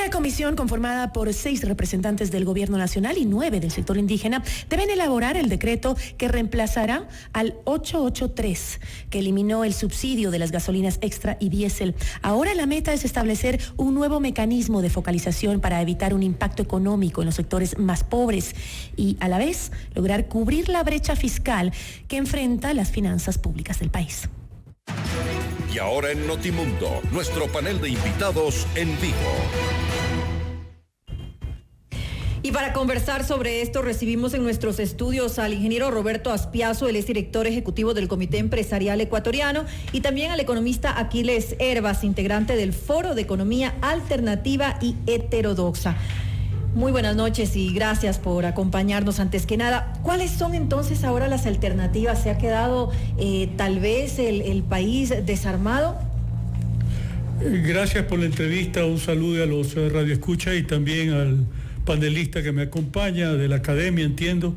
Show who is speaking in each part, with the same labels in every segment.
Speaker 1: Una comisión conformada por 6 representantes del gobierno nacional y 9 del sector indígena deben elaborar el decreto que reemplazará al 883, que eliminó el subsidio de las gasolinas extra y diésel. Ahora la meta es establecer un nuevo mecanismo de focalización para evitar un impacto económico en los sectores más pobres y, a la vez, lograr cubrir la brecha fiscal que enfrenta las finanzas públicas del país.
Speaker 2: Y ahora en Notimundo, nuestro panel de invitados en vivo.
Speaker 3: Y para conversar sobre esto recibimos en nuestros estudios al ingeniero Roberto Aspiazo, él es director ejecutivo del Comité Empresarial Ecuatoriano, y también al economista Aquiles Hervas, integrante del Foro de Economía Alternativa y Heterodoxa. Muy buenas noches y gracias por acompañarnos. Antes que nada, ¿cuáles son entonces ahora las alternativas? ¿Se ha quedado tal vez el país desarmado?
Speaker 4: Gracias por la entrevista, un saludo a los radioescuchas y también al panelista que me acompaña de la academia. Entiendo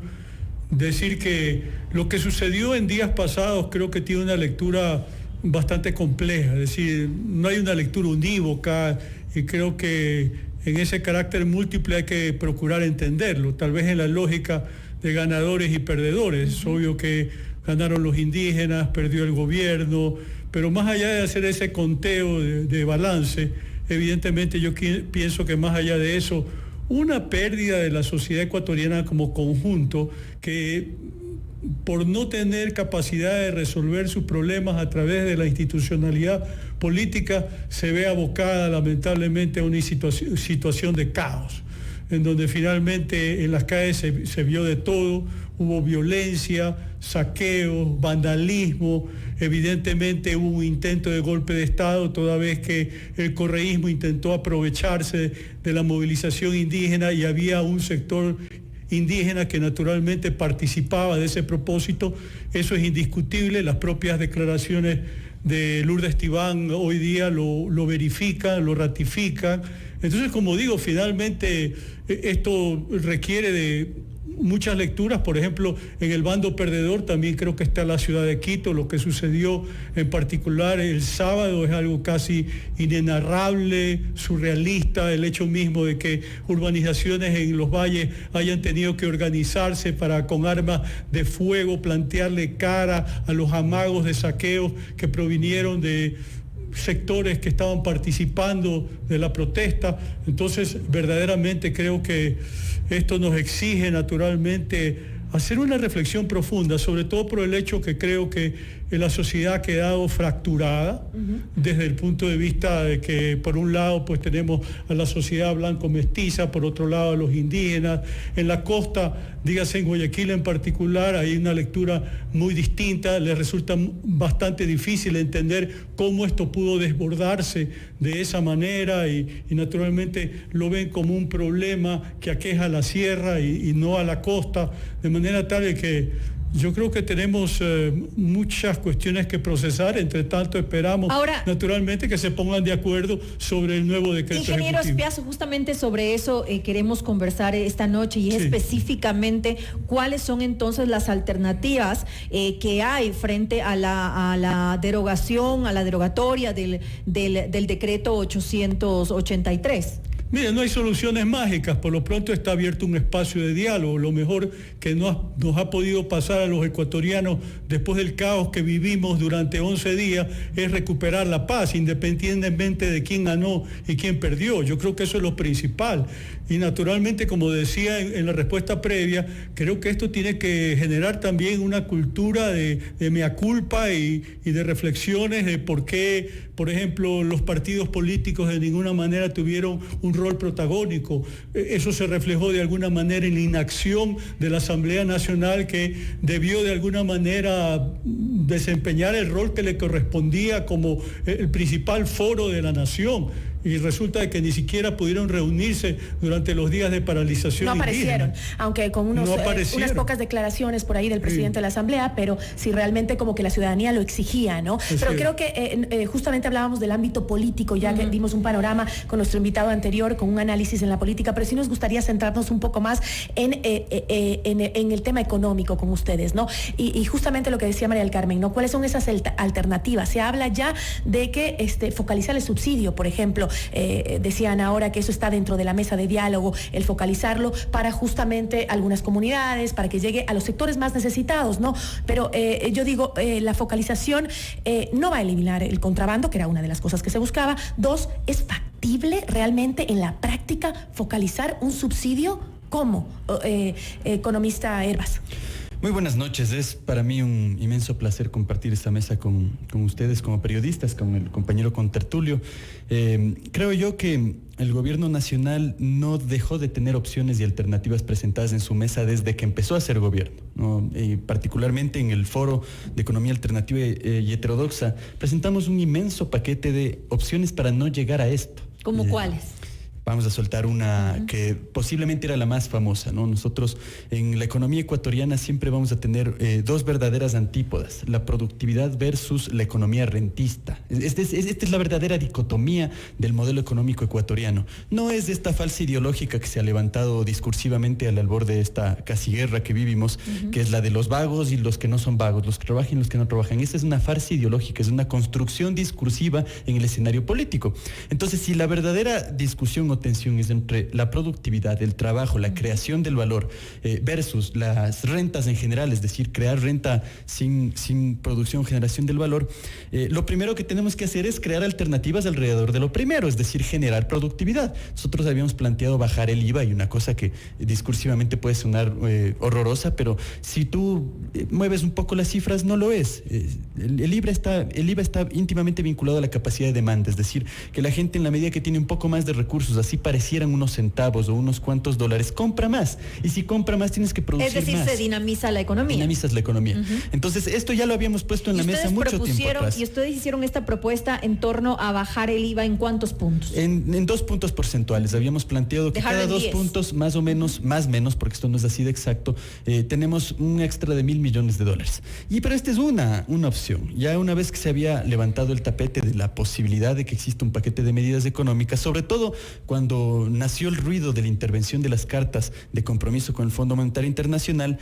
Speaker 4: decir que lo que sucedió en días pasados creo que tiene una lectura bastante compleja, es decir, no hay una lectura unívoca y creo que en ese carácter múltiple hay que procurar entenderlo, tal vez en la lógica de ganadores y perdedores. Es obvio que ganaron los indígenas, perdió el gobierno, pero más allá de hacer ese conteo de balance, evidentemente yo pienso que más allá de eso, una pérdida de la sociedad ecuatoriana como conjunto que por no tener capacidad de resolver sus problemas a través de la institucionalidad política, se ve abocada lamentablemente a una situación de caos, en donde finalmente en las calles se vio de todo, hubo violencia, saqueos, vandalismo, evidentemente hubo un intento de golpe de Estado, toda vez que el correísmo intentó aprovecharse de la movilización indígena y había un sector indígena que naturalmente participaba de ese propósito. Eso es indiscutible, las propias declaraciones de Lourdes Tibán hoy día lo verifican, lo ratifican. Entonces, como digo, finalmente esto requiere de muchas lecturas. Por ejemplo, en el bando perdedor también creo que está la ciudad de Quito. Lo que sucedió en particular el sábado es algo casi inenarrable, surrealista, el hecho mismo de que urbanizaciones en los valles hayan tenido que organizarse para con armas de fuego plantearle cara a los amagos de saqueos que provinieron de sectores que estaban participando de la protesta. Entonces, verdaderamente creo que esto nos exige naturalmente hacer una reflexión profunda, sobre todo por el hecho que creo que la sociedad ha quedado fracturada desde el punto de vista de que por un lado pues tenemos a la sociedad blanco-mestiza, por otro lado a los indígenas. En la costa, dígase en Guayaquil en particular, hay una lectura muy distinta, les resulta bastante difícil entender cómo esto pudo desbordarse de esa manera y naturalmente lo ven como un problema que aqueja a la sierra y no a la costa, de manera tal de que yo creo que tenemos muchas cuestiones que procesar. Entre tanto, esperamos naturalmente que se pongan de acuerdo sobre el nuevo decreto ejecutivo.
Speaker 3: Ingeniero Aspiazo, justamente sobre eso queremos conversar esta noche y específicamente cuáles son entonces las alternativas que hay frente a la derogación, a la derogatoria del decreto 883.
Speaker 4: Mire, no hay soluciones mágicas, por lo pronto está abierto un espacio de diálogo. Lo mejor que nos ha podido pasar a los ecuatorianos después del caos que vivimos durante 11 días es recuperar la paz, independientemente de quién ganó y quién perdió. Yo creo que eso es lo principal. Y naturalmente, como decía en la respuesta previa, creo que esto tiene que generar también una cultura de mea culpa y de reflexiones de por qué, por ejemplo, los partidos políticos de ninguna manera tuvieron un rol protagónico. Eso se reflejó de alguna manera en la inacción de la Asamblea Nacional, que debió de alguna manera desempeñar el rol que le correspondía como el principal foro de la nación. Y resulta que ni siquiera pudieron reunirse durante los días de paralización.
Speaker 1: No aparecieron, aunque con unas pocas declaraciones por ahí del presidente de la Asamblea, pero sí realmente como que la ciudadanía lo exigía, ¿no? Pero creo que justamente hablábamos del ámbito político, ya que dimos un panorama con nuestro invitado anterior, posterior con un análisis en la política, pero sí nos gustaría centrarnos un poco más en el tema económico con ustedes, ¿no? Y justamente lo que decía María del Carmen, ¿no? ¿Cuáles son esas alternativas? Se habla ya de que focalizar el subsidio, por ejemplo, decían ahora que eso está dentro de la mesa de diálogo, el focalizarlo para justamente algunas comunidades, para que llegue a los sectores más necesitados, ¿no? Pero yo digo, la focalización no va a eliminar el contrabando, que era una de las cosas que se buscaba. 2, ¿es factible realmente en la práctica focalizar un subsidio? ¿Cómo, economista Hervas?
Speaker 5: Muy buenas noches, es para mí un inmenso placer compartir esta mesa con ustedes como periodistas, con el compañero contertulio. Creo yo que el gobierno nacional no dejó de tener opciones y alternativas presentadas en su mesa desde que empezó a ser gobierno, ¿no? Y particularmente en el Foro de Economía Alternativa y Heterodoxa, presentamos un inmenso paquete de opciones para no llegar a esto.
Speaker 3: ¿Cómo cuáles?
Speaker 5: Vamos a soltar una que posiblemente era la más famosa, ¿no? Nosotros en la economía ecuatoriana siempre vamos a tener dos verdaderas antípodas, la productividad versus la economía rentista. Esta es la verdadera dicotomía del modelo económico ecuatoriano. No es esta falsa ideológica que se ha levantado discursivamente al albor de esta casi guerra que vivimos, que es la de los vagos y los que no son vagos, los que trabajan y los que no trabajan. Esta es una farsa ideológica, es una construcción discursiva en el escenario político. Entonces, si la verdadera discusión tensión es entre la productividad, el trabajo, la creación del valor versus las rentas en general, es decir, crear renta sin producción, generación del valor, lo primero que tenemos que hacer es crear alternativas alrededor de lo primero, es decir, generar productividad. Nosotros habíamos planteado bajar el IVA y una cosa que discursivamente puede sonar horrorosa, pero si tú mueves un poco las cifras, no lo es. El IVA está íntimamente vinculado a la capacidad de demanda, es decir, que la gente en la medida que tiene un poco más de recursos, así parecieran unos centavos o unos cuantos dólares, compra más. Y si compra más, tienes que producir más.
Speaker 3: Es decir, se dinamiza la economía.
Speaker 5: Dinamizas la economía. Entonces, esto ya lo habíamos puesto en la mesa mucho tiempo atrás.
Speaker 3: Y ustedes hicieron esta propuesta en torno a bajar el IVA ¿en cuántos puntos?
Speaker 5: En 2 puntos porcentuales. Habíamos planteado que cada 2 puntos, más o menos, más menos, porque esto no es así de exacto, tenemos un extra de $1.000 millones. Pero esta es una opción. Ya una vez que se había levantado el tapete de la posibilidad de que exista un paquete de medidas económicas, sobre todo cuando nació el ruido de la intervención de las cartas de compromiso con el Fondo Monetario Internacional,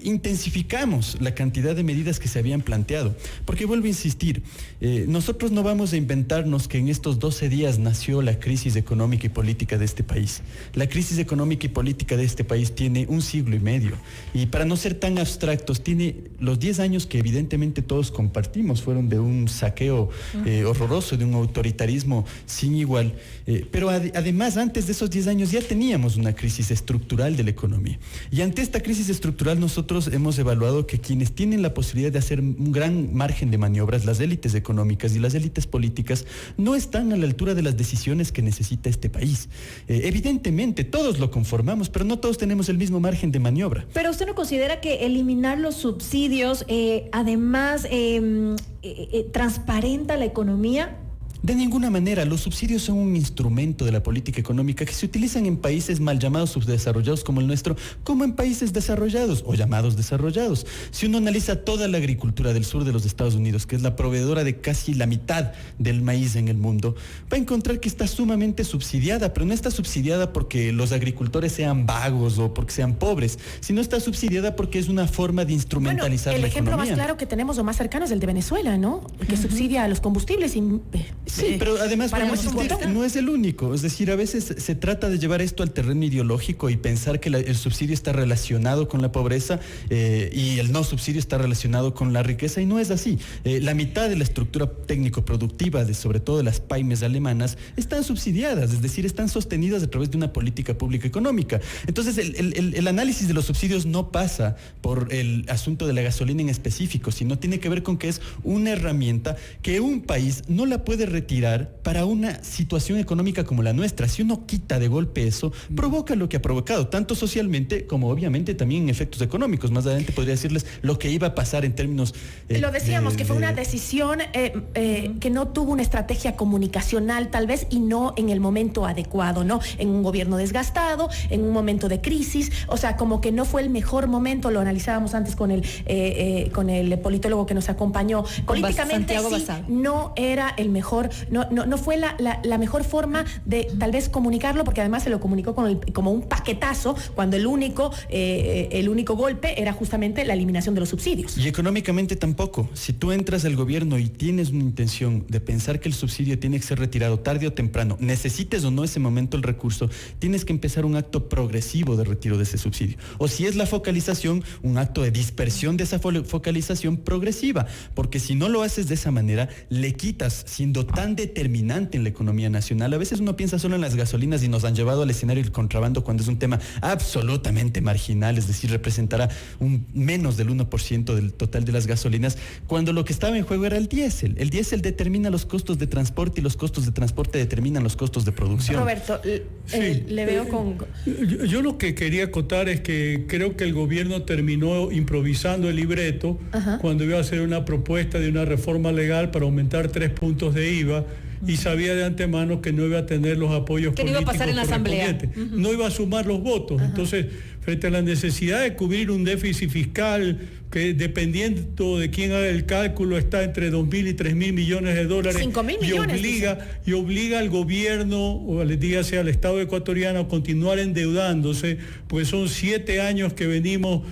Speaker 5: intensificamos la cantidad de medidas que se habían planteado. Porque vuelvo a insistir, nosotros no vamos a inventarnos que en estos 12 días nació la crisis económica y política de este país. La crisis económica y política de este país tiene 1 siglo y medio. Y para no ser tan abstractos, tiene los 10 años que evidentemente todos compartimos, fueron de un saqueo horroroso, de un autoritarismo sin igual. Pero además, antes de esos 10 años ya teníamos una crisis estructural de la economía. Y ante esta crisis estructural nosotros hemos evaluado que quienes tienen la posibilidad de hacer un gran margen de maniobras, las élites económicas y las élites políticas, no están a la altura de las decisiones que necesita este país. Evidentemente, todos lo conformamos, pero no todos tenemos el mismo margen de maniobra.
Speaker 3: Pero ¿usted no considera que eliminar los subsidios además transparenta la economía?
Speaker 5: De ninguna manera. Los subsidios son un instrumento de la política económica que se utilizan en países mal llamados subdesarrollados como el nuestro, como en países desarrollados o llamados desarrollados. Si uno analiza toda la agricultura del sur de los Estados Unidos, que es la proveedora de casi la mitad del maíz en el mundo, va a encontrar que está sumamente subsidiada, pero no está subsidiada porque los agricultores sean vagos o porque sean pobres, sino está subsidiada porque es una forma de instrumentalizar la economía.
Speaker 1: El ejemplo más claro que tenemos o más cercano es el de Venezuela, ¿no? Que subsidia a los combustibles y...
Speaker 5: Sí, pero además no es el único. Es decir, a veces se trata de llevar esto al terreno ideológico y pensar que el subsidio está relacionado con la pobreza y el no subsidio está relacionado con la riqueza, y no es así. La mitad de la estructura técnico-productiva, sobre todo de las pymes alemanas, están subsidiadas, es decir, están sostenidas a través de una política pública económica. Entonces, el análisis de los subsidios no pasa por el asunto de la gasolina en específico, sino tiene que ver con que es una herramienta que un país no la puede retirar para una situación económica como la nuestra. Si uno quita de golpe eso, provoca lo que ha provocado, tanto socialmente como obviamente también en efectos económicos. Más adelante podría decirles lo que iba a pasar en términos...
Speaker 1: Lo decíamos, que fue una decisión que no tuvo una estrategia comunicacional tal vez, y no en el momento adecuado, ¿no? En un gobierno desgastado, en un momento de crisis, o sea, como que no fue el mejor momento. Lo analizábamos antes con el politólogo que nos acompañó. Políticamente sí, no era el mejor no fue la mejor forma de tal vez comunicarlo, porque además se lo comunicó como un paquetazo, cuando el único golpe era justamente la eliminación de los subsidios.
Speaker 5: Y económicamente tampoco. Si tú entras al gobierno y tienes una intención de pensar que el subsidio tiene que ser retirado tarde o temprano, necesites o no ese momento el recurso, tienes que empezar un acto progresivo de retiro de ese subsidio. O si es la focalización, un acto de dispersión de esa focalización progresiva, porque si no lo haces de esa manera, le quitas, siendo tan determinante en la economía nacional. A veces uno piensa solo en las gasolinas y nos han llevado al escenario del contrabando cuando es un tema absolutamente marginal, es decir, representará menos del 1% del total de las gasolinas, cuando lo que estaba en juego era el diésel. El diésel determina los costos de transporte y los costos de transporte determinan los costos de producción.
Speaker 1: Roberto, le veo con...
Speaker 4: Yo lo que quería acotar es que creo que el gobierno terminó improvisando el libreto cuando iba a hacer una propuesta de una reforma legal para aumentar 3 puntos de IVA, y sabía de antemano que no iba a tener los apoyos
Speaker 3: que no
Speaker 4: políticos
Speaker 3: iba a pasar en la asamblea.
Speaker 4: No iba a sumar los votos. Entonces, frente a la necesidad de cubrir un déficit fiscal que, dependiendo de quién haga el cálculo, está entre 2.000 y 3.000 millones de dólares,
Speaker 1: 5.000 millones,
Speaker 4: y obliga al gobierno, o dígase al Estado ecuatoriano, a continuar endeudándose, pues son 7 años que venimos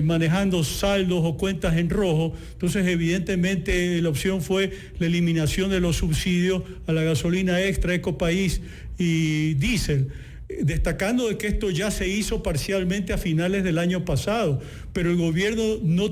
Speaker 4: manejando saldos o cuentas en rojo. Entonces, evidentemente, la opción fue la eliminación de los subsidios a la gasolina extra, Ecopaís y diésel, destacando de que esto ya se hizo parcialmente a finales del año pasado, pero el gobierno no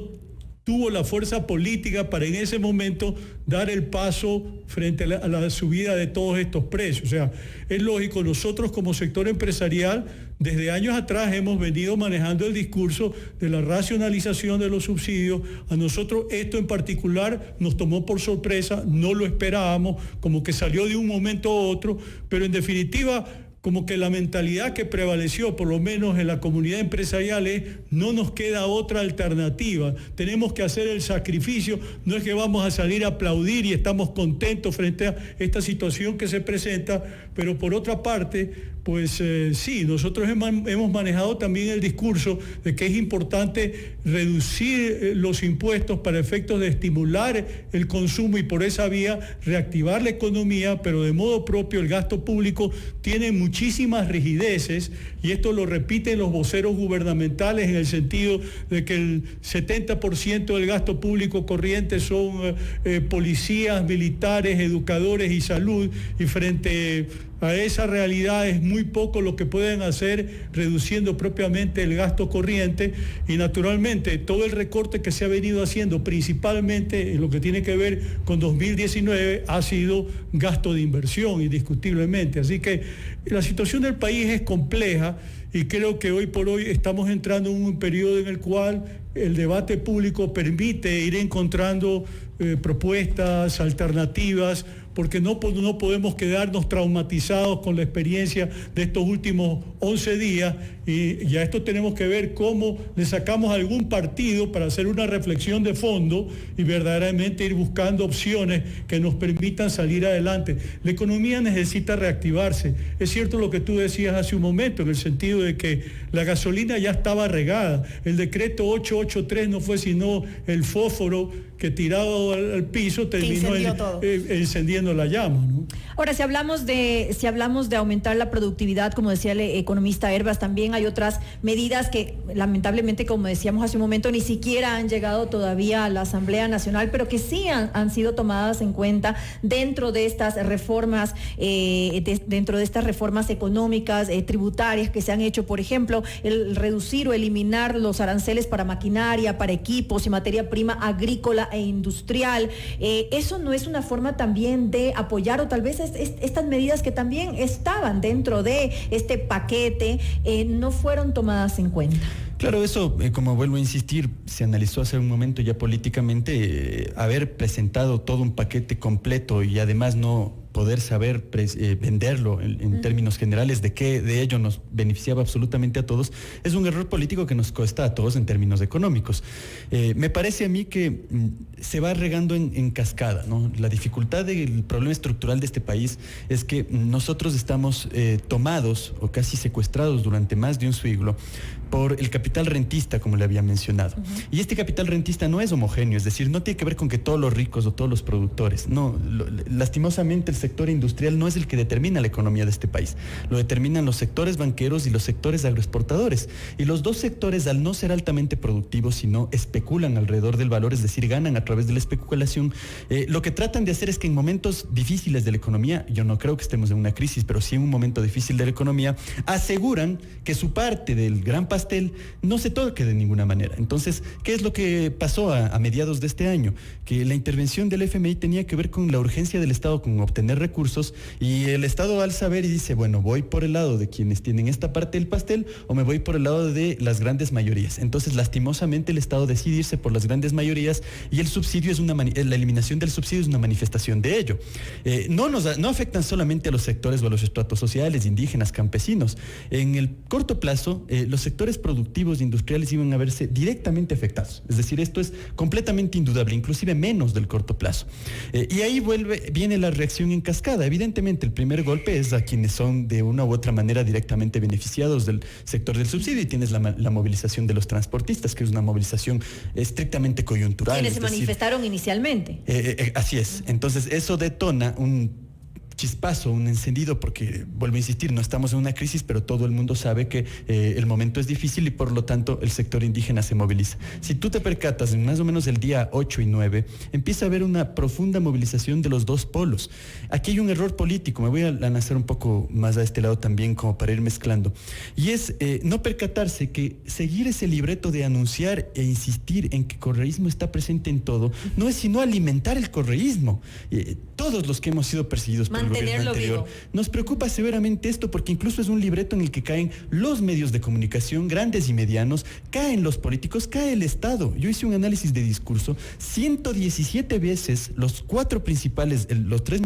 Speaker 4: tuvo la fuerza política para en ese momento dar el paso frente a la subida de todos estos precios. O sea, es lógico, nosotros como sector empresarial desde años atrás hemos venido manejando el discurso de la racionalización de los subsidios. A nosotros esto en particular nos tomó por sorpresa, no lo esperábamos, como que salió de un momento a otro, pero en definitiva, como que la mentalidad que prevaleció, por lo menos en la comunidad empresarial, es: no nos queda otra alternativa, tenemos que hacer el sacrificio, no es que vamos a salir a aplaudir y estamos contentos frente a esta situación que se presenta, pero por otra parte, pues sí, nosotros hemos manejado también el discurso de que es importante reducir los impuestos para efectos de estimular el consumo y por esa vía reactivar la economía, pero de modo propio el gasto público tiene muchísimas rigideces, y esto lo repiten los voceros gubernamentales en el sentido de que el 70% del gasto público corriente son policías, militares, educadores y salud, y frente a esa realidad es muy poco lo que pueden hacer reduciendo propiamente el gasto corriente, y naturalmente todo el recorte que se ha venido haciendo principalmente en lo que tiene que ver con 2019 ha sido gasto de inversión indiscutiblemente. Así que la situación del país es compleja y creo que hoy por hoy estamos entrando en un periodo en el cual el debate público permite ir encontrando propuestas, alternativas, porque no podemos quedarnos traumatizados con la experiencia de estos últimos 11 días, y a esto tenemos que ver cómo le sacamos algún partido para hacer una reflexión de fondo y verdaderamente ir buscando opciones que nos permitan salir adelante. La economía necesita reactivarse. Es cierto lo que tú decías hace un momento, en el sentido de que la gasolina ya estaba regada. El decreto 883 no fue sino el fósforo que tirado al piso terminó encendiendo la llama, ¿no?
Speaker 3: Ahora, si hablamos de aumentar la productividad, como decía el economista Herbas, también hay otras medidas que lamentablemente, como decíamos hace un momento, ni siquiera han llegado todavía a la Asamblea Nacional, pero que sí han sido tomadas en cuenta dentro de estas reformas, dentro de estas reformas económicas, tributarias que se han hecho. Por ejemplo, el reducir o eliminar los aranceles para maquinaria, para equipos y materia prima agrícola e industrial. ¿Eso no es una forma también de apoyar, o tal vez estas medidas que también estaban dentro de este paquete no fueron tomadas en cuenta?
Speaker 5: Claro, eso, como vuelvo a insistir, se analizó hace un momento ya políticamente, haber presentado todo un paquete completo y además no poder saber venderlo en términos generales de que de ello nos beneficiaba absolutamente a todos, es un error político que nos cuesta a todos en términos económicos. Me parece a mí que se va regando en cascada, ¿no? La dificultad del problema estructural de este país es que nosotros estamos tomados o casi secuestrados durante más de un siglo por el capital rentista, como le había mencionado. Y este capital rentista no es homogéneo, es decir, no tiene que ver con que todos los ricos o todos los productores. No, lastimosamente el sector industrial no es el que determina la economía de este país. Lo determinan los sectores banqueros y los sectores agroexportadores. Y los dos sectores, al no ser altamente productivos, sino especulan alrededor del valor, es decir, ganan a través de la especulación, lo que tratan de hacer es que en momentos difíciles de la economía, yo no creo que estemos en una crisis, pero sí en un momento difícil de la economía, aseguran que su parte del gran pastel no se toque de ninguna manera. Entonces, ¿qué es lo que pasó a mediados de este año? Que la intervención del FMI tenía que ver con la urgencia del Estado con obtener recursos, y el Estado al saber y dice, bueno, voy por el lado de quienes tienen esta parte del pastel o me voy por el lado de las grandes mayorías. Entonces, lastimosamente el Estado decide irse por las grandes mayorías, y el subsidio es la eliminación del subsidio es una manifestación de ello. No afectan solamente a los sectores o a los estratos sociales, indígenas, campesinos. En el corto plazo, los sectores productivos e industriales iban a verse directamente afectados. Es decir, esto es completamente indudable, inclusive menos del corto plazo. Y ahí viene la reacción en cascada. Evidentemente, el primer golpe es a quienes son de una u otra manera directamente beneficiados del sector del subsidio, y tienes la movilización de los transportistas, que es una movilización estrictamente coyuntural.
Speaker 3: Quienes se manifestaron inicialmente.
Speaker 5: Así es. Entonces, eso detona un chispazo, un encendido, porque, vuelvo a insistir, no estamos en una crisis, pero todo el mundo sabe que el momento es difícil y por lo tanto el sector indígena se moviliza. Si tú te percatas, en más o menos el día 8 y 9, empieza a haber una profunda movilización de los dos polos. Aquí hay un error político, me voy a lanzar un poco más a este lado también como para ir mezclando, y es no percatarse que seguir ese libreto de anunciar e insistir en que correísmo está presente en todo, no es sino alimentar el correísmo. Todos los que hemos sido perseguidos por el gobierno anterior, nos preocupa severamente esto, porque incluso es un libreto en el que caen los medios de comunicación, grandes y medianos, caen los políticos, cae el Estado. Yo hice un análisis de discurso, 117 veces los cuatro principales, los dos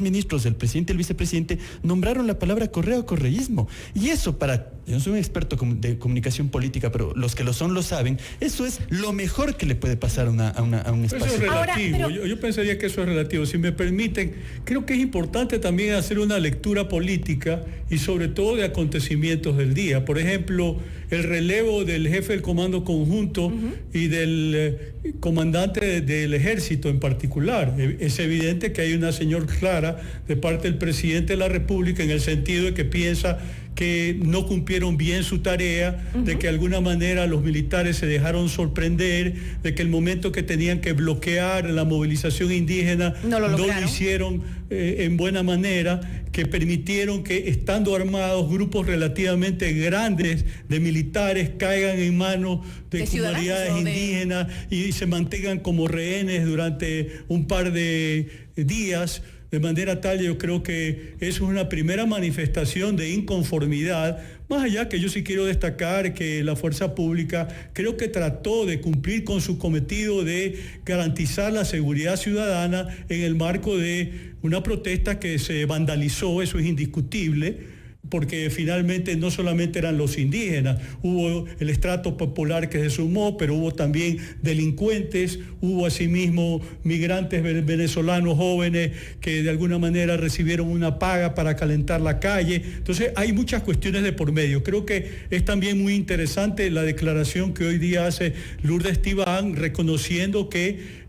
Speaker 5: ministros, el presidente y el vicepresidente, nombraron la palabra correo o correísmo. Y eso, yo no soy un experto de comunicación política, pero los que lo son lo saben, eso es lo mejor que le puede pasar a un espacio.
Speaker 4: Eso es relativo. Yo pensaría que eso es relativo. Si me permiten, creo que es importante también hacer una lectura política y sobre todo de acontecimientos del día. Por ejemplo, el relevo del jefe del Comando Conjunto y del comandante del Ejército en particular. Es evidente que hay una señal clara de parte del presidente de la República en el sentido de que piensa que no cumplieron bien su tarea, de que de alguna manera los militares se dejaron sorprender, de que el momento que tenían que bloquear la movilización indígena no lo hicieron en buena manera, que permitieron que, estando armados, grupos relativamente grandes de militares caigan en manos de comunidades indígenas y se mantengan como rehenes durante un par de días. De manera tal, yo creo que eso es una primera manifestación de inconformidad, más allá que yo sí quiero destacar que la fuerza pública creo que trató de cumplir con su cometido de garantizar la seguridad ciudadana en el marco de una protesta que se vandalizó, eso es indiscutible, porque finalmente no solamente eran los indígenas, hubo el estrato popular que se sumó, pero hubo también delincuentes, hubo asimismo migrantes venezolanos jóvenes que de alguna manera recibieron una paga para calentar la calle. Entonces hay muchas cuestiones de por medio. Creo que es también muy interesante la declaración que hoy día hace Lourdes Tibán, reconociendo que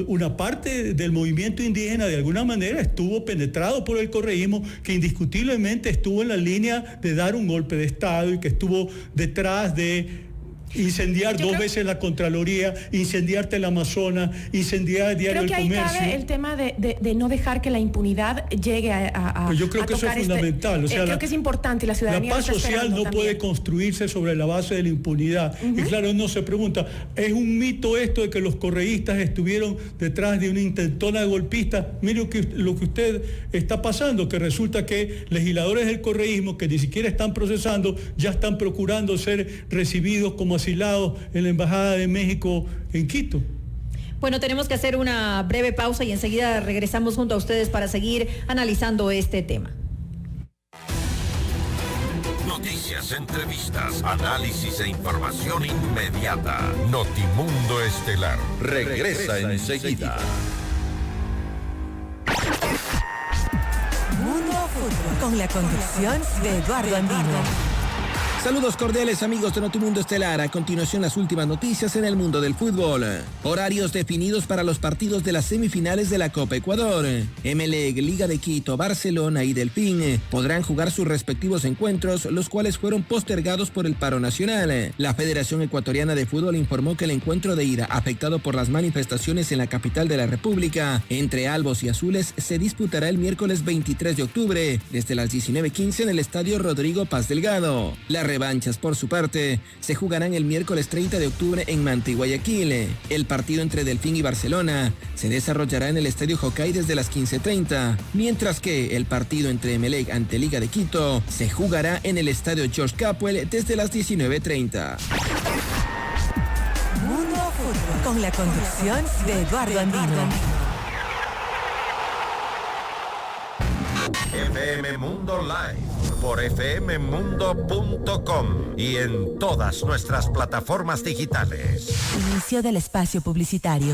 Speaker 4: una parte del movimiento indígena de alguna manera estuvo penetrado por el correísmo, que indiscutiblemente estuvo en la línea de dar un golpe de Estado y que estuvo detrás de incendiar dos veces la Contraloría, incendiarte el Amazonas, incendiar Diario El Comercio. Creo que ahí
Speaker 1: cabe el tema de no dejar que la impunidad llegue a
Speaker 4: pues yo creo que eso es fundamental. O sea,
Speaker 1: creo que es importante, la ciudadanía.
Speaker 4: La paz social no puede construirse sobre la base de la impunidad. Y claro, uno se pregunta, ¿es un mito esto de que los correístas estuvieron detrás de una intentona golpista? Mire lo que usted está pasando, que resulta que legisladores del correísmo que ni siquiera están procesando, ya están procurando ser recibidos como asilados en la Embajada de México en Quito.
Speaker 3: Bueno, tenemos que hacer una breve pausa y enseguida regresamos junto a ustedes para seguir analizando este tema.
Speaker 2: Noticias, entrevistas, análisis e información inmediata. Notimundo Estelar regresa enseguida.
Speaker 6: Mundo Fútbol, con la conducción de Eduardo Andino. Saludos cordiales amigos de Notimundo Estelar. A continuación las últimas noticias en el mundo del fútbol. Horarios definidos para los partidos de las semifinales de la Copa Ecuador. Emelec, Liga de Quito, Barcelona y Delfín podrán jugar sus respectivos encuentros, los cuales fueron postergados por el paro nacional. La Federación Ecuatoriana de Fútbol informó que el encuentro de ida, afectado por las manifestaciones en la capital de la República, entre albos y azules, se disputará el miércoles 23 de octubre, desde las 19:15 en el Estadio Rodrigo Paz Delgado. Las revanchas, por su parte, se jugarán el miércoles 30 de octubre en Manta y Guayaquil. El partido entre Delfín y Barcelona se desarrollará en el Estadio Jocay desde las 15:30, mientras que el partido entre Emelec ante Liga de Quito se jugará en el Estadio George Capwell desde las 19:30.
Speaker 7: Mundo Fútbol, con la conducción de Eduardo Andino.
Speaker 2: FM Mundo Live por fmmundo.com y en todas nuestras plataformas digitales.
Speaker 7: Inicio del espacio publicitario.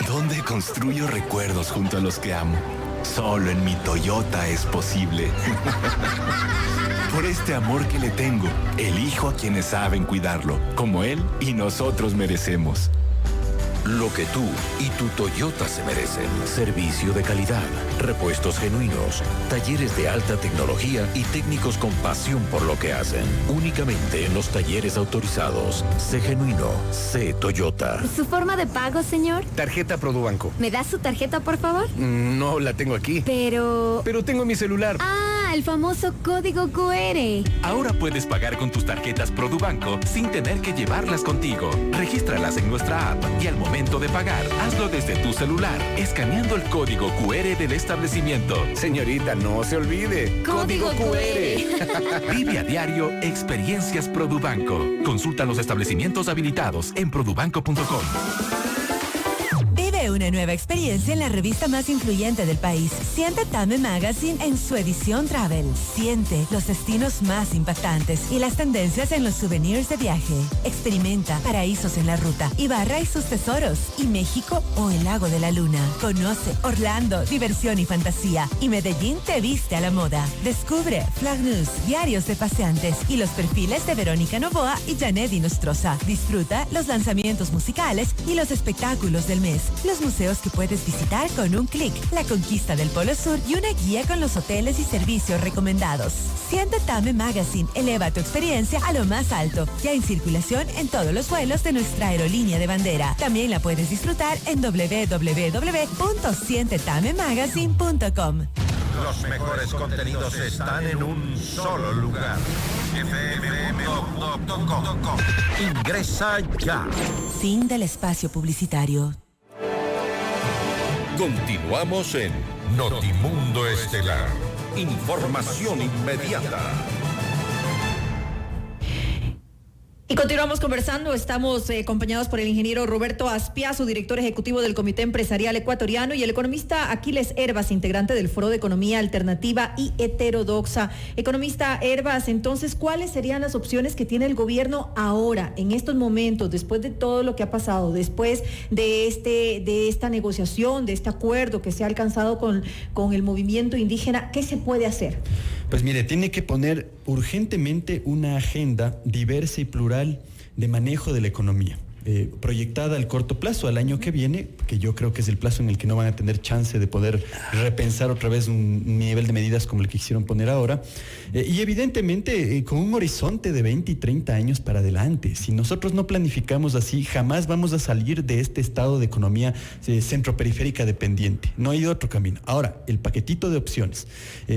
Speaker 8: ¿Dónde construyo recuerdos junto a los que amo? Solo en mi Toyota es posible. Por este amor que le tengo, elijo a quienes saben cuidarlo, como él y nosotros merecemos.
Speaker 2: Lo que tú y tu Toyota se merecen. Servicio de calidad, repuestos genuinos, talleres de alta tecnología y técnicos con pasión por lo que hacen. Únicamente en los talleres autorizados. Sé genuino, sé Toyota.
Speaker 9: ¿Su forma de pago, señor?
Speaker 10: Tarjeta Produbanco.
Speaker 9: ¿Me da su tarjeta, por favor?
Speaker 10: No la tengo aquí.
Speaker 9: Pero
Speaker 10: tengo mi celular.
Speaker 9: Ah, el famoso código QR.
Speaker 8: Ahora puedes pagar con tus tarjetas Produbanco sin tener que llevarlas contigo. Regístralas en nuestra app y al momento de pagar, hazlo desde tu celular, escaneando el código QR del establecimiento.
Speaker 10: Señorita, no se olvide.
Speaker 9: Código QR.
Speaker 8: Vive a diario experiencias Produbanco. Consulta los establecimientos habilitados en produbanco.com.
Speaker 7: Vive una nueva experiencia en la revista más influyente del país. Siente Time Magazine en su edición Travel. Siente los destinos más impactantes y las tendencias en los souvenirs de viaje. Experimenta paraísos en la ruta, Ibarra y sus tesoros, y México o el Lago de la Luna. Conoce Orlando, diversión y fantasía, y Medellín te viste a la moda. Descubre Flag News, diarios de paseantes y los perfiles de Verónica Novoa y Janet Nostroza. Disfruta los lanzamientos musicales y los espectáculos del mes. Los museos que puedes visitar con un clic, la conquista del Polo Sur y una guía con los hoteles y servicios recomendados. Siente Time Magazine, eleva tu experiencia a lo más alto. Ya en circulación en todos los vuelos de nuestra aerolínea de bandera. También la puedes disfrutar en www.sientetimemagazine.com.
Speaker 2: Los mejores contenidos están en un solo lugar. fmmundo.com. Ingresa ya.
Speaker 7: Fin del espacio publicitario.
Speaker 2: Continuamos en Notimundo Estelar. Información inmediata.
Speaker 3: Y continuamos conversando, estamos acompañados por el ingeniero Roberto Aspiazu, director ejecutivo del Comité Empresarial Ecuatoriano, y el economista Aquiles Hervas, integrante del Foro de Economía Alternativa y Heterodoxa. Economista Hervas, entonces, ¿cuáles serían las opciones que tiene el gobierno ahora, en estos momentos, después de todo lo que ha pasado, después de esta negociación, de este acuerdo que se ha alcanzado con el movimiento indígena? ¿Qué se puede hacer?
Speaker 5: Pues mire, tiene que poner urgentemente una agenda diversa y plural de manejo de la economía, proyectada al corto plazo, al año que viene, que yo creo que es el plazo en el que no van a tener chance de poder repensar otra vez un nivel de medidas como el que quisieron poner ahora, y evidentemente con un horizonte de 20 y 30 años para adelante. Si nosotros no planificamos así, jamás vamos a salir de este estado de economía centroperiférica dependiente. No hay otro camino. Ahora, el paquetito de opciones.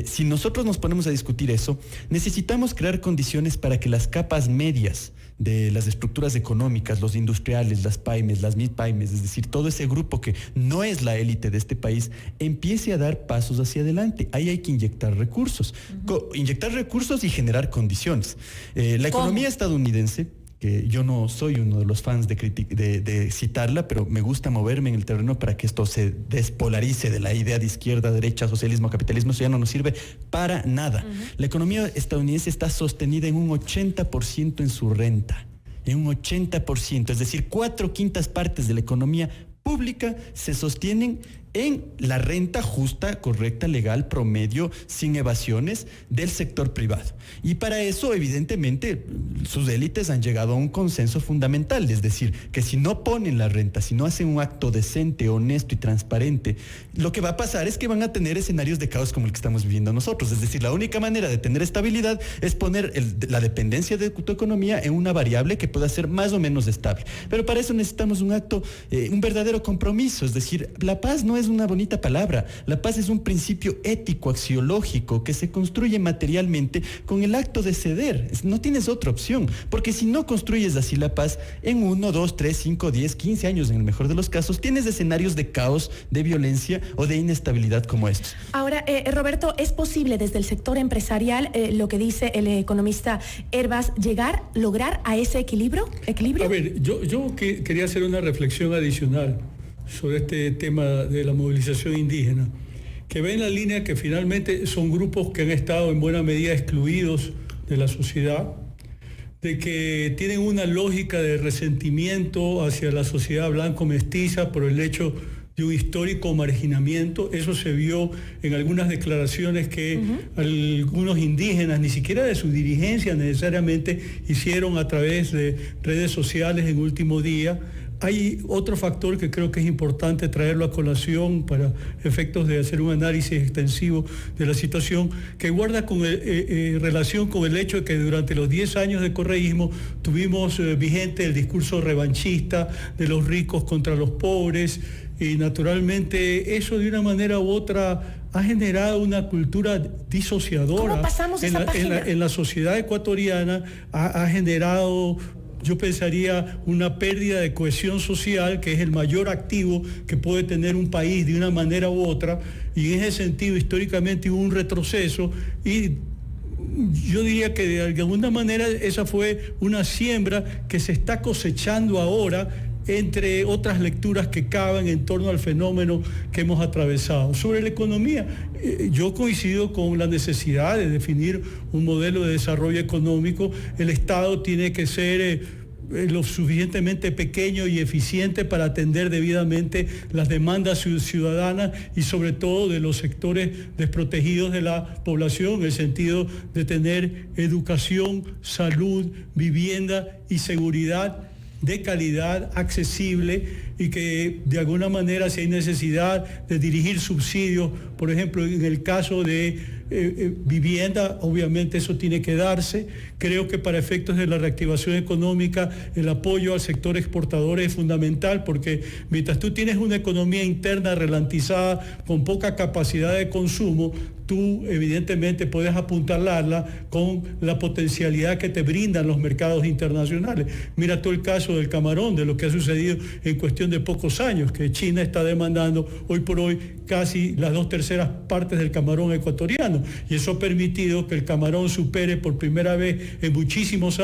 Speaker 5: Si nosotros nos ponemos a discutir eso, necesitamos crear condiciones para que las capas medias de las estructuras económicas, los industriales, las pymes, las mid-pymes, es decir, todo ese grupo que no es la élite de este país, empiece a dar pasos hacia adelante. Ahí hay que inyectar recursos. Inyectar recursos y generar condiciones. La economía estadounidense, que yo no soy uno de los fans de citarla, pero me gusta moverme en el terreno para que esto se despolarice de la idea de izquierda, derecha, socialismo, capitalismo. Eso ya no nos sirve para nada. La economía estadounidense está sostenida en un 80% en su renta, en un 80%, es decir, 4/5 partes de la economía pública se sostienen en la renta justa, correcta, legal, promedio, sin evasiones del sector privado. Y para eso, evidentemente, sus élites han llegado a un consenso fundamental, es decir, que si no ponen la renta, si no hacen un acto decente, honesto y transparente, lo que va a pasar es que van a tener escenarios de caos como el que estamos viviendo nosotros. Es decir, la única manera de tener estabilidad es poner la dependencia de tu economía en una variable que pueda ser más o menos estable. Pero para eso necesitamos un acto, un verdadero compromiso. Es decir, la paz no es una bonita palabra. La paz es un principio ético, axiológico, que se construye materialmente con el acto de ceder. No tienes otra opción, porque si no construyes así la paz, en 1, 2, 3, 5, 10, 15 años, en el mejor de los casos, tienes escenarios de caos, de violencia o de inestabilidad como estos.
Speaker 1: Ahora, Roberto, ¿es posible desde el sector empresarial, lo que dice el economista Hervas, lograr a ese equilibrio?
Speaker 4: A ver, yo quería hacer una reflexión adicional sobre este tema de la movilización indígena, que va en la línea que finalmente son grupos que han estado en buena medida excluidos de la sociedad, de que tienen una lógica de resentimiento hacia la sociedad blanco-mestiza por el hecho de un histórico marginamiento. Eso se vio en algunas declaraciones que algunos indígenas, ni siquiera de su dirigencia necesariamente, hicieron a través de redes sociales en último día. Hay otro factor que creo que es importante traerlo a colación para efectos de hacer un análisis extensivo de la situación, que guarda relación con el hecho de que durante los 10 años de correísmo tuvimos vigente el discurso revanchista de los ricos contra los pobres, y naturalmente eso de una manera u otra ha generado una cultura disociadora.
Speaker 1: ¿Cómo pasamos esa página?
Speaker 4: En la sociedad ecuatoriana ha generado, yo pensaría, una pérdida de cohesión social, que es el mayor activo que puede tener un país de una manera u otra, y en ese sentido históricamente hubo un retroceso, y yo diría que de alguna manera esa fue una siembra que se está cosechando ahora, entre otras lecturas que caben en torno al fenómeno que hemos atravesado. Sobre la economía, yo coincido con la necesidad de definir un modelo de desarrollo económico. El Estado tiene que ser lo suficientemente pequeño y eficiente para atender debidamente las demandas ciudadanas y sobre todo de los sectores desprotegidos de la población, en el sentido de tener educación, salud, vivienda y seguridad de calidad, accesible, y que de alguna manera, si hay necesidad de dirigir subsidios, por ejemplo, en el caso de vivienda, obviamente eso tiene que darse. Creo que para efectos de la reactivación económica, el apoyo al sector exportador es fundamental, porque mientras tú tienes una economía interna ralentizada, con poca capacidad de consumo, tú evidentemente puedes apuntalarla con la potencialidad que te brindan los mercados internacionales. Mira todo el caso del camarón, de lo que ha sucedido en cuestión de pocos años, que China está demandando hoy por hoy casi las 2/3 partes del camarón ecuatoriano, y eso ha permitido que el camarón supere por primera vez en muchísimos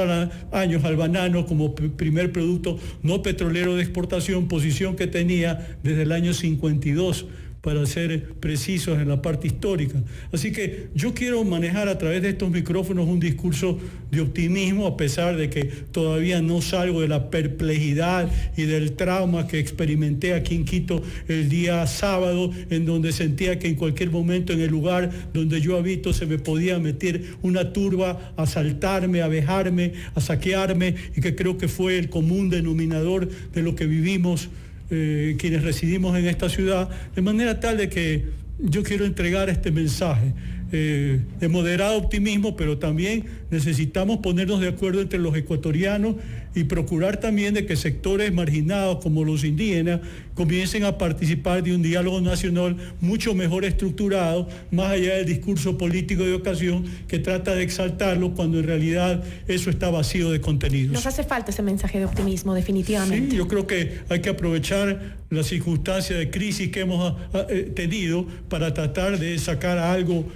Speaker 4: años al banano como primer producto no petrolero de exportación, posición que tenía desde el año 52, para ser precisos en la parte histórica. Así que yo quiero manejar a través de estos micrófonos un discurso de optimismo, a pesar de que todavía no salgo de la perplejidad y del trauma que experimenté aquí en Quito el día sábado, en donde sentía que en cualquier momento en el lugar donde yo habito se me podía meter una turba a asaltarme, a vejarme, a saquearme, y que creo que fue el común denominador de lo que vivimos quienes residimos en esta ciudad, de manera tal de que yo quiero entregar este mensaje de moderado optimismo, pero también necesitamos ponernos de acuerdo entre los ecuatorianos y procurar también de que sectores marginados como los indígenas comiencen a participar de un diálogo nacional mucho mejor estructurado, más allá del discurso político de ocasión que trata de exaltarlo cuando en realidad eso está vacío de contenidos.
Speaker 1: Nos hace falta ese mensaje de optimismo, definitivamente.
Speaker 4: Sí, yo creo que hay que aprovechar la circunstancia de crisis que hemos tenido para tratar de sacar algo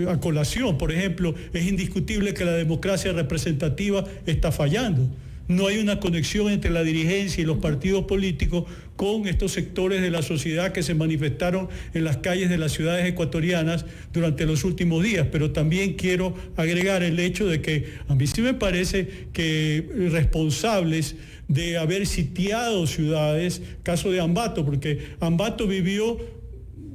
Speaker 4: a colación. Por ejemplo, es indiscutible que la democracia representativa está fallando. No hay una conexión entre la dirigencia y los partidos políticos con estos sectores de la sociedad que se manifestaron en las calles de las ciudades ecuatorianas durante los últimos días. Pero también quiero agregar el hecho de que a mí sí me parece que responsables de haber sitiado ciudades, caso de Ambato, porque Ambato vivió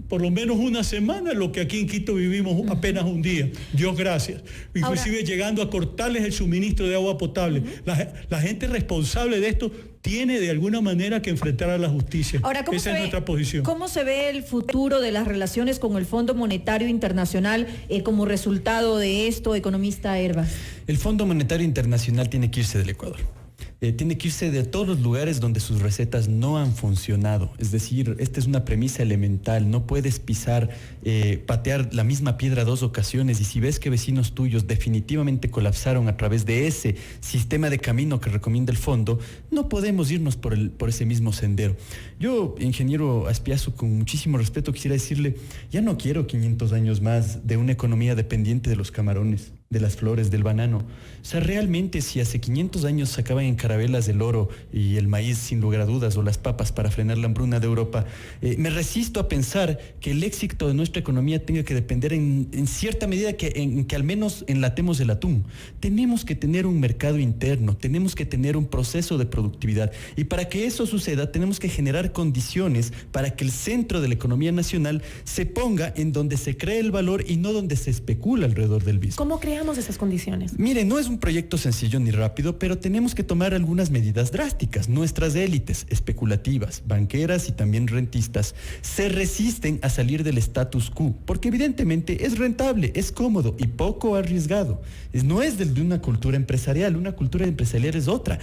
Speaker 4: por lo menos una semana lo que aquí en Quito vivimos apenas un día. Dios gracias. Inclusive llegando a cortarles el suministro de agua potable. La gente responsable de esto tiene de alguna manera que enfrentar a la justicia.
Speaker 3: Ahora,
Speaker 4: esa es nuestra posición.
Speaker 3: ¿Cómo se ve el futuro de las relaciones con el Fondo Monetario Internacional como resultado de esto, economista Herbas?
Speaker 5: El Fondo Monetario Internacional tiene que irse del Ecuador. Tiene que irse de todos los lugares donde sus recetas no han funcionado. Es decir, esta es una premisa elemental. No puedes patear la misma piedra 2 ocasiones, y si ves que vecinos tuyos definitivamente colapsaron a través de ese sistema de camino que recomienda el fondo, no podemos irnos por ese mismo sendero. Yo, ingeniero Aspiazu, con muchísimo respeto quisiera decirle, ya no quiero 500 años más de una economía dependiente de los camarones, de las flores, del banano. O sea, realmente si hace 500 años sacaban en carabelas el oro y el maíz sin lugar a dudas, o las papas para frenar la hambruna de Europa, me resisto a pensar que el éxito de nuestra economía tenga que depender en cierta medida en que al menos enlatemos el atún. Tenemos que tener un mercado interno, tenemos que tener un proceso de productividad, y para que eso suceda tenemos que generar condiciones para que el centro de la economía nacional se ponga en donde se cree el valor y no donde se especula alrededor del mismo.
Speaker 1: ¿Cómo creamos esas condiciones?
Speaker 5: Mire, no es un proyecto sencillo ni rápido, pero tenemos que tomar algunas medidas drásticas. Nuestras élites especulativas, banqueras y también rentistas se resisten a salir del status quo, porque evidentemente es rentable, es cómodo y poco arriesgado. No es de una cultura empresarial, una cultura empresarial es otra.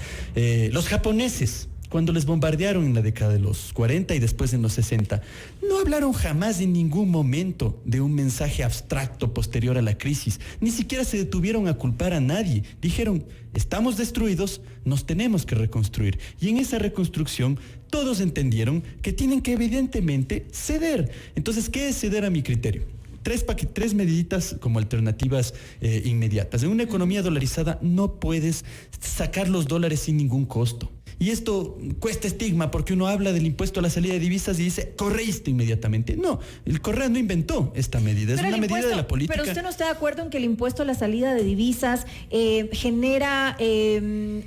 Speaker 5: Los japoneses, cuando les bombardearon en la década de los 40 y después en los 60, no hablaron jamás en ningún momento de un mensaje abstracto posterior a la crisis. Ni siquiera se detuvieron a culpar a nadie. Dijeron, estamos destruidos, nos tenemos que reconstruir. Y en esa reconstrucción todos entendieron que tienen que evidentemente ceder. Entonces, ¿qué es ceder a mi criterio? Tres mediditas como alternativas inmediatas. En una economía dolarizada no puedes sacar los dólares sin ningún costo. Y esto cuesta estigma porque uno habla del impuesto a la salida de divisas y dice, correíste inmediatamente. No, el Correa no inventó esta medida, es una medida de la política.
Speaker 3: Pero usted no está de acuerdo en que el impuesto a la salida de divisas genera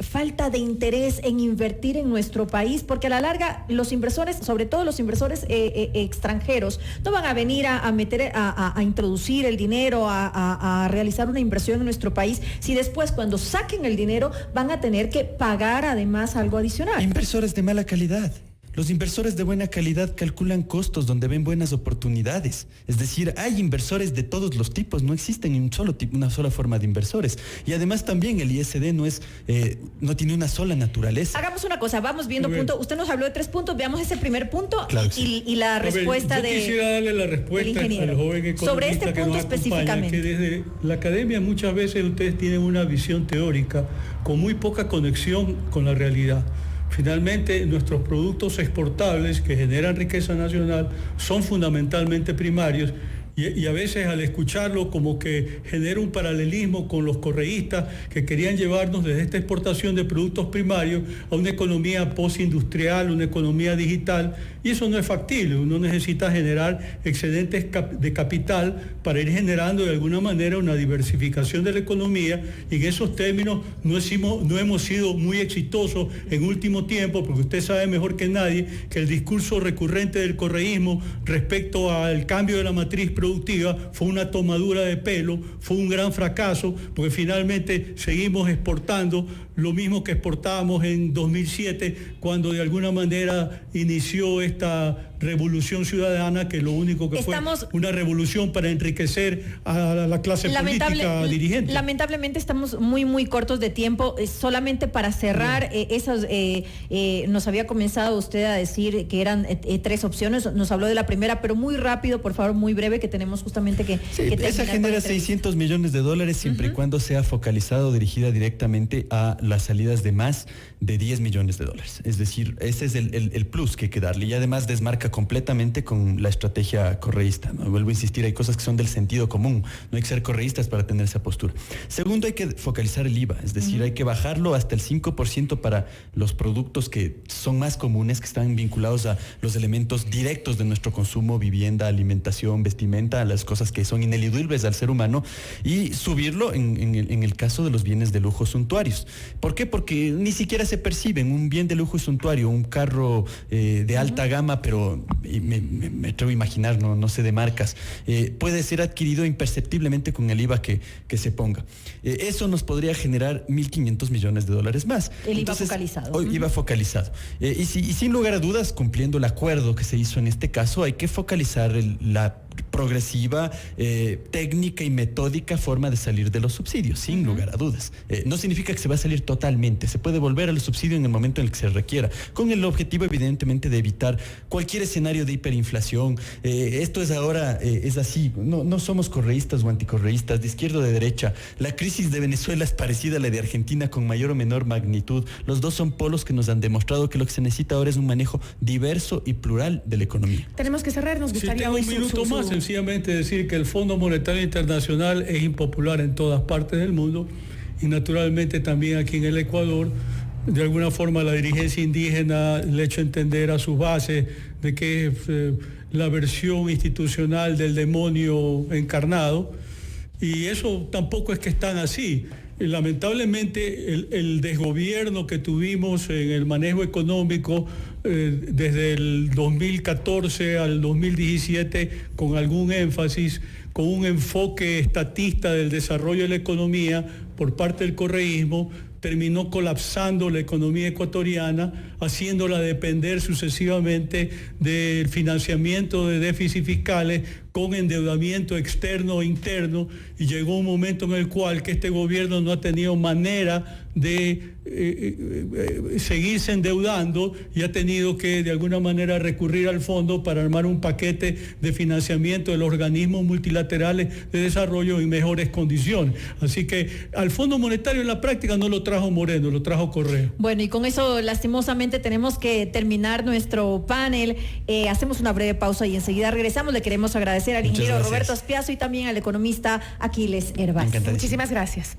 Speaker 3: falta de interés en invertir en nuestro país, porque a la larga los inversores, sobre todo los inversores extranjeros, no van a venir a introducir el dinero, a realizar una inversión en nuestro país, si después cuando saquen el dinero van a tener que pagar además algo adicional.
Speaker 5: Inversores de mala calidad. Los inversores de buena calidad calculan costos donde ven buenas oportunidades. Es decir, hay inversores de todos los tipos, no existen una sola forma de inversores. Y además también el ISD no tiene una sola naturaleza.
Speaker 3: Hagamos una cosa, vamos viendo punto. Usted nos habló de 3 puntos, veamos ese primer punto
Speaker 5: claro sí.
Speaker 3: y la respuesta
Speaker 4: yo quisiera darle la respuesta al joven economista
Speaker 3: sobre este punto específicamente.
Speaker 4: Que desde la academia muchas veces ustedes tienen una visión teórica con muy poca conexión con la realidad. Finalmente, nuestros productos exportables que generan riqueza nacional son fundamentalmente primarios, y a veces al escucharlo como que genera un paralelismo con los correístas que querían llevarnos desde esta exportación de productos primarios a una economía postindustrial, una economía digital, y eso no es factible. Uno necesita generar excedentes de capital para ir generando de alguna manera una diversificación de la economía, y en esos términos no hemos sido muy exitosos en último tiempo, porque usted sabe mejor que nadie que el discurso recurrente del correísmo respecto al cambio de la matriz productiva fue una tomadura de pelo, fue un gran fracaso, porque finalmente seguimos exportando lo mismo que exportábamos en 2007, cuando de alguna manera inició esta revolución ciudadana, que lo único que fue una revolución para enriquecer a la clase política dirigente.
Speaker 3: Lamentablemente estamos muy cortos de tiempo. Solamente para cerrar, nos había comenzado usted a decir que eran 3 opciones, nos habló de la primera, pero muy rápido, por favor, muy breve, que tenemos justamente que terminar.
Speaker 5: Esa genera $600 millones siempre y cuando sea focalizado, dirigida directamente a las salidas de más de $10 millones. Es decir, ese es el plus que hay que darle, y además desmarca completamente con la estrategia correísta, ¿no? Vuelvo a insistir, hay cosas que son del sentido común, no hay que ser correístas para tener esa postura. Segundo, hay que focalizar el IVA, es decir, hay que bajarlo hasta el 5% para los productos que son más comunes, que están vinculados a los elementos directos de nuestro consumo, vivienda, alimentación, vestimenta, las cosas que son ineludibles al ser humano, y subirlo en el caso de los bienes de lujo suntuarios. ¿Por qué? Porque ni siquiera se perciben un bien de lujo suntuario, un carro de alta gama, pero y me atrevo a imaginar, no sé de marcas, puede ser adquirido imperceptiblemente con el IVA que se ponga. Eso nos podría generar $1.500 millones más.
Speaker 3: El IVA focalizado.
Speaker 5: IVA focalizado. Y sin lugar a dudas, cumpliendo el acuerdo que se hizo en este caso, hay que focalizar la progresiva, técnica y metódica forma de salir de los subsidios, sin lugar a dudas. No significa que se va a salir totalmente, se puede volver al subsidio en el momento en el que se requiera, con el objetivo evidentemente de evitar cualquier escenario de hiperinflación. Esto es ahora, es así, no somos correístas o anticorreístas, de izquierda o de derecha. La crisis de Venezuela es parecida a la de Argentina con mayor o menor magnitud. Los dos son polos que nos han demostrado que lo que se necesita ahora es un manejo diverso y plural de la economía.
Speaker 1: Tenemos que cerrar, nos gustaría
Speaker 4: un minuto más. Sencillamente decir que el Fondo Monetario Internacional es impopular en todas partes del mundo y naturalmente también aquí en el Ecuador. De alguna forma la dirigencia indígena le ha hecho entender a sus bases de que es la versión institucional del demonio encarnado, y eso tampoco es que están así. Lamentablemente el desgobierno que tuvimos en el manejo económico desde el 2014 al 2017, con algún énfasis, con un enfoque estatista del desarrollo de la economía por parte del correísmo, terminó colapsando la economía ecuatoriana, haciéndola depender sucesivamente del financiamiento de déficits fiscales con endeudamiento externo e interno, y llegó un momento en el cual que este gobierno no ha tenido manera de seguirse endeudando y ha tenido que de alguna manera recurrir al fondo para armar un paquete de financiamiento de los organismos multilaterales de desarrollo en mejores condiciones. Así que al Fondo Monetario en la práctica no lo trajo Moreno, lo trajo Correa.
Speaker 3: Bueno, y con eso lastimosamente tenemos que terminar nuestro panel. Hacemos una breve pausa y enseguida regresamos. Le queremos agradecer al ingeniero Roberto Aspiazu y también al economista Aquiles Herbaz.
Speaker 1: Muchísimas gracias.